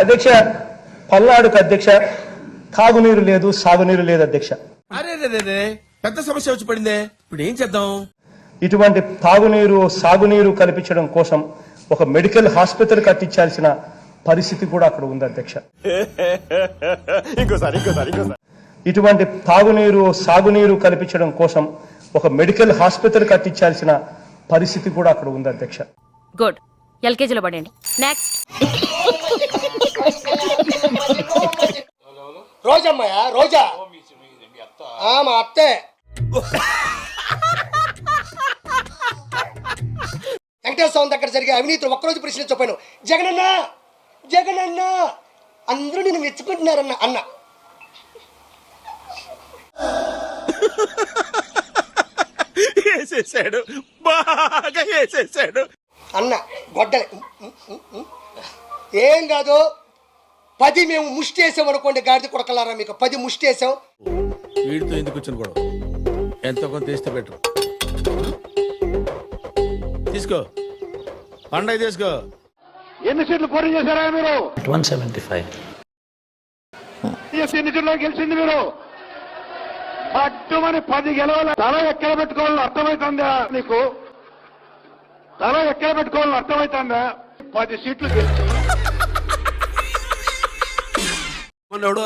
అధ్యక్ష, పల్నాడుకు అధ్యక్ష తాగునీరు లేదు, సాగునీరు లేదు అధ్యక్ష. అరే పెద్ద సమస్య వచ్చి పడిందే, ఇప్పుడు ఏం చేద్దాం? ఇటువంటి తాగునీరు, సాగునీరు కల్పించడం కోసం ఒక మెడికల్ హాస్పిటల్ కట్టించాల్సిన పరిస్థితి కూడా అక్కడ ఉంది అధ్యక్ష. ఇటువంటి తాగునీరు, సాగునీరు కల్పించడం కోసం ఒక మెడికల్ హాస్పిటల్ కట్టించాల్సిన పరిస్థితి కూడా అక్కడ ఉంది అధ్యక్ష. గుడ్, ఎల్కేజీలో పడండి. నెక్స్ట్. రోజమ్మయ్య, రోజా మా అత్తే. వెంకటేశ్వర స్వామి దగ్గర జరిగే అవినీతిని ఒక్కరోజు ప్రశ్నించకపోయాను. జగనన్న జగనన్న అందరూ నేను మెచ్చుకుంటున్నారన్న అన్న. వేసేసాడు, బాగా వేసేసాడు అన్న గొడ్డలి. ఏం కాదు, 10 మేము ముష్టి వేసాం అనుకోండి. గాడిద కొడకలారా, మీకు 10 ముష్టి వేసాం. వీడితో ఎందుకు వచ్చిన గొడవ? ఎంతో కొంత తీస్తే బెటర్. తీసుకో, పండగ తీసుకో. ఎన్ని సీట్లు పోటీ చేశారా మీరు? 175. ఎన్ని సీట్లో గెలిచింది మీరు? పట్టుమని 10 గెలవాలి. తల ఎక్కడ పెట్టుకోవాలని అర్థమవుతుందా నీకు? తల ఎక్కడ పెట్టుకోవాలని అర్థమవుతుందా? 10 సీట్లు గెలిచి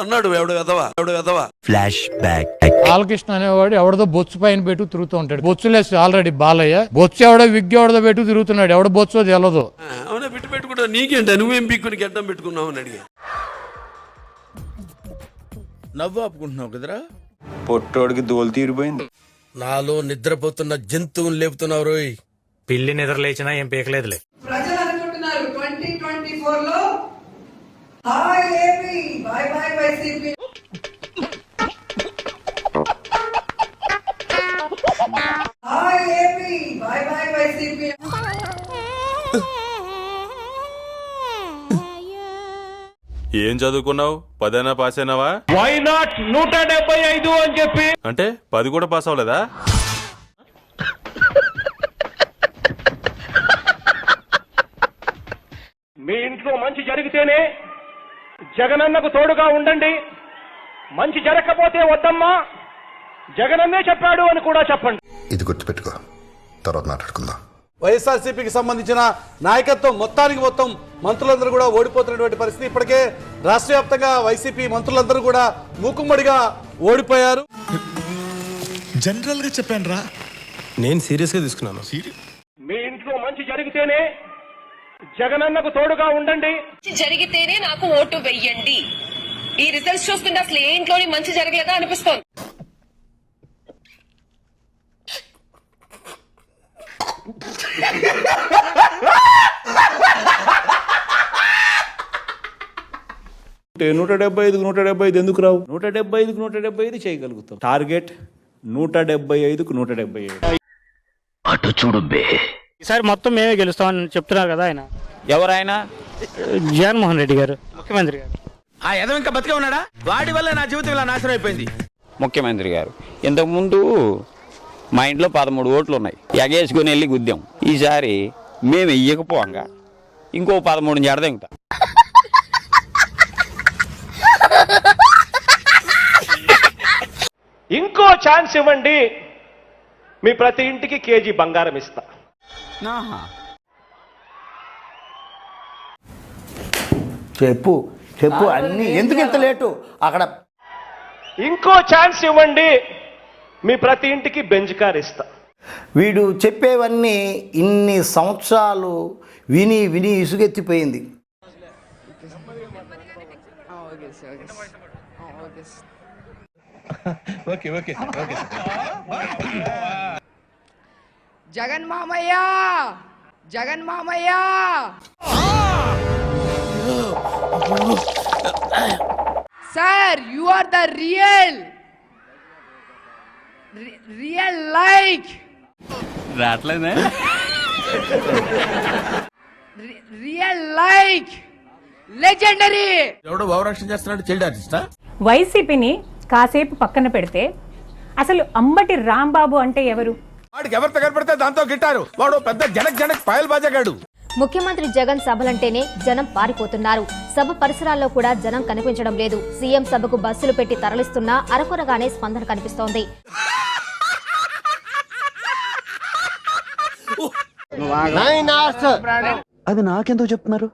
అన్నాడు ఎవడు కదవా. Flash back. బాలకృష్ణ అనేవాడు ఎవడదో బొచ్చు పైన పెట్టు తిరుగుతూ ఉంటాడు. బొచ్చులేసి ఆల్రెడీ బాలయ్య బొచ్చు ఎవడో విగ్గి ఎవడదో పెట్టు తిరుగుతున్నాడు. ఎవడ బొచ్చో తెలదు. అవునా, పెట్టుకుంటా. నీకేంట, నువ్వేం పీక్కుని గడ్డం పెట్టుకున్నావు అని అడిగా. నవ్వు ఆపుకుంటున్నావు కదరా. పొట్టోడికి దోలు తీరిపోయింది. నాలో నిద్రపోతున్న జంతువుని లేపుతున్నావు రోయ్. పిల్లి నిద్ర లేచినా ఏం పీకలేదులే. ప్రజలు అనుకుంటున్నారు 2024 లో hi AP, by by YCP. Hi AP, by by YCP. ఏం చదువుకున్నావు? 10 పాస్ అయినావా? వై నాట్ 175 అని చెప్పి అంటే 10 కూడా పాస్ అవ్వలేదా? మీ ఇంట్లో మంచి జరిగితేనే జగనన్నకు తోడుగా ఉండండి, మంచి జరగకపోతే వద్దమ్మా, జగనన్నే చెప్పాడు అని కూడా చెప్పండి. ఇది గుర్తుపెట్టుకో, తర్వాత మాట్లాడుకుందాం. వైఎస్ఆర్సీపీకి సంబంధించిన నాయకత్వం మొత్తం మంత్రులందరూ కూడా ఓడిపోతున్నటువంటి పరిస్థితి. ఇప్పటికే రాష్ట్ర వ్యాప్తంగా వైసీపీ మంత్రులందరూ కూడా మూకుమ్మడిగా ఓడిపోయారు. జనరల్ గా చెప్పాను రా, నేను సీరియస్ గా తీసుకున్నాను. మీ ఇంట్లో మంచి జరిగితేనే జగనన్నకు తోడుగా ఉండండి, జరిగితేనే నాకు ఓటు వెయ్యండి. ఈ రిజల్ట్స్ చూస్తుంటే అసలు ఏ ఇంట్లోని మంచి జరగలేదా అనిపిస్తోంది. నూట 175 ఎందుకు రావు? 175 చేయగలుగుతాం. టార్గెట్ 175కు 177. అటు చూడు బే. ఈసారి మొత్తం మేమే గెలుస్తామని చెప్తున్నారు కదా ఆయన. ఎవరైనా? జగన్మోహన్ రెడ్డి గారు, ముఖ్యమంత్రి గారు. ఆ ఎదవ ఇంకా బతికే ఉన్నాడా? వాడి వల్ల నా జీవితం ఇలా నాశనం అయిపోయింది. ముఖ్యమంత్రి గారు ఇంతకుముందు మా ఇంట్లో 13 ఓట్లు ఉన్నాయి. ఎగేసుకుని వెళ్ళి గుద్దాం. ఈసారి మేము వెయ్యకపోగా ఇంకో 13 జడదెంగుతా. ఇంకో ఛాన్స్ ఇవ్వండి, మీ ప్రతి ఇంటికి కేజీ బంగారం ఇస్తా. చెప్పు చెప్పు అన్ని ఎందుకు ఇంత లేటు అక్కడ? ఇంకో ఛాన్స్ ఇవ్వండి, మీ ప్రతి ఇంటికి బెంజ్ కార్ ఇస్తా. వీడు చెప్పేవన్నీ ఇన్ని సంవత్సరాలు విని విని ఇసుగెత్తిపోయింది. జగన్ మామయ్య, జగన్ మామయ్య. Sir, you are the real like రాట్లేదే. Real like legendary. ఎవడో ఓవరాక్షన్ చేస్తున్నాడు, చైల్డ్ ఆర్టిస్టా? వైసీపీని కాసేపు పక్కన పెడితే అసలు అంబటి రాంబాబు అంటే ఎవరు? వాడికి ఎవరితో కనపడితే దాంతో గిట్టారు. వాడు పెద్ద జనక్ పాయల్ బాజాగాడు. ముఖ్యమంత్రి జగన్ సభలంటేనే జనం పారిపోతున్నారు. సభ పరిసరాల్లో కూడా జనం కనిపించడం లేదు. సీఎం సభకు బస్సులు పెట్టి తరలిస్తున్నా అరకొరగానే స్పందన కనిపిస్తోంది. అది నాకెందుకు చెప్తున్నారు?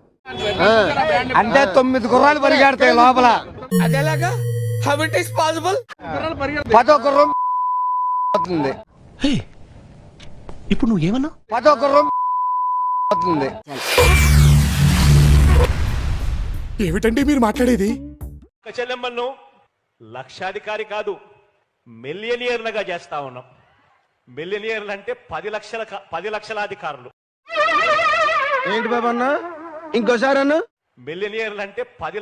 అంటే 9 గుర్రాలు పరిగెడతాయి లోపల. పదో గుర్రం అవుతుంది. ఇప్పుడు నువ్వేమన్నా? పదో గుర్రం అవుతుంది. ఏమిటండి మీరు మాట్లాడేది? చెల్లెమ్మలను లక్షాధికారి కాదు మిలియనియర్లుగా చేస్తా ఉన్నాం. మిలియనియర్లు అంటే 10 లక్షల అధికారులు. ఏంటి బాబు అన్న? ఇంకోసారి అన్న. మిలియనియర్లు అంటే 10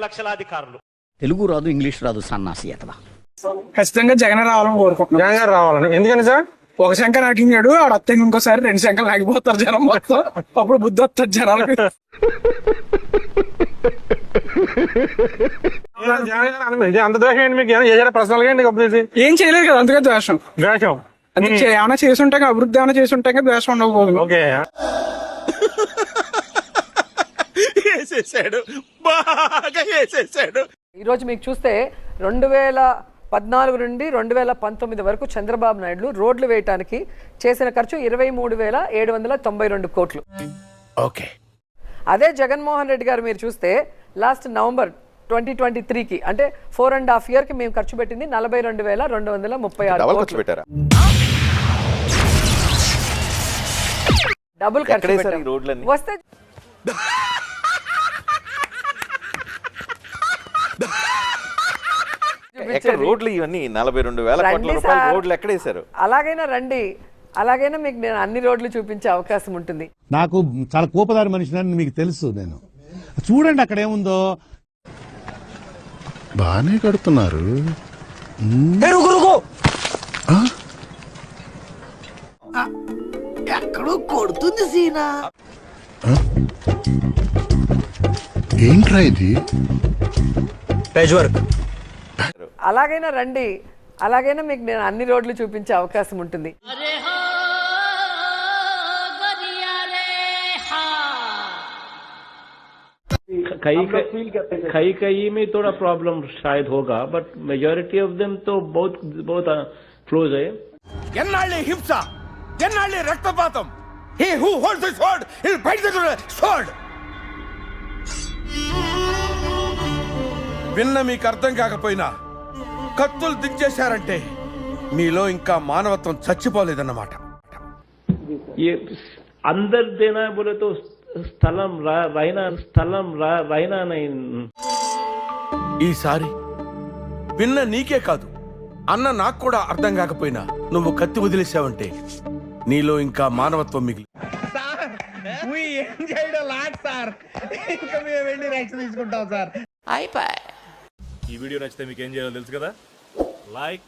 లక్షల అధికారులు. తెలుగు రాదు, ఇంగ్లీష్ రాదు, సన్నాసి అతవా. ఖచ్చితంగా జగన్ రావాలని కోరుకుంటున్నాను. జగన్ గారు రావాలని. ఎందుకని సార్? ఒక శంక నాకించాడు, ఆడ అత్తంగా ఇంకోసారి 2 శంకలు నాకిపోతారు జనం మొత్తం. అప్పుడు బుద్ధి వస్తుంది జనాలకి. అంత దోషం ఏంటి మీకు? ఏదైనా పర్సనల్ గా ఏం చేయలేదు కదా, అందుకే ద్వేషం. ద్వేషం ఏమైనా చేసి ఉంటాం, అభివృద్ధి ఏమైనా చేసి ఉంటాం, ద్వేషం ఉండకపోదు. ఓకే. ఈ రోజు మీకు చూస్తే 2014 నుండి 2019 వరకు చంద్రబాబు నాయుడు రోడ్లు వేయటానికి చేసిన ఖర్చు 23,792 కోట్లు. ఓకే. అదే జగన్మోహన్ రెడ్డి గారు మీరు చూస్తే లాస్ట్ నవంబర్ 2023కి అంటే 4.5 years కి మేము ఖర్చు పెట్టింది 42,236 కోట్లు. డబుల్ ఖర్చు పెట్టాం. వస్తే రోడ్లు ఇవన్నీ 42,000 కోట్ల రూపాయల రోడ్లు ఎక్కడేశారు? అలాగైనా రండి, అలాగైనా మీకు నేను అన్ని రోడ్లు చూపించే అవకాశం ఉంటుంది. నాకు చాలా కోపదారి మనిషిని మీకు తెలుసు. నేను చూడండి అక్కడ ఏముందో. బానే కడుతున్నారు. ఎక్కడో కొడుతుంది సీనా. ఏంట్రా ఇది? అలాగైనా రండి, అలాగైనా మీకు నేను అన్ని రోడ్లు చూపించే అవకాశం ఉంటుంది. कई में थोड़ा प्रॉब्लम शायद होगा, बट मेजॉरिटी ऑफ देम तो बहुत क्लोज है. ఎన్నాళ్ళే హింస, ఎన్నాళ్ళే రక్తపాతం. He who holds the sword, he'll fight the sword. విన్న మీకు అర్థం కాకపోయినా కత్తులు దించేశారంటే మీలో ఇంకా మానవత్వం చచ్చిపోలేదన్నమాట. ये अंदर देना है बोले तो స్థలం రైనా नहीं. ఈసారి విన్న నీకే కాదు, అన్న నాకు కూడా అర్థం కాకపోయినా నువ్వు కత్తి వదిలేసావంటే నీలో ఇంకా మానవత్వం మిగిలి. ఈ వీడియో నచ్చితే మీకు ఏం చేయాలో తెలుసు కదా. Like,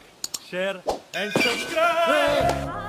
share and subscribe.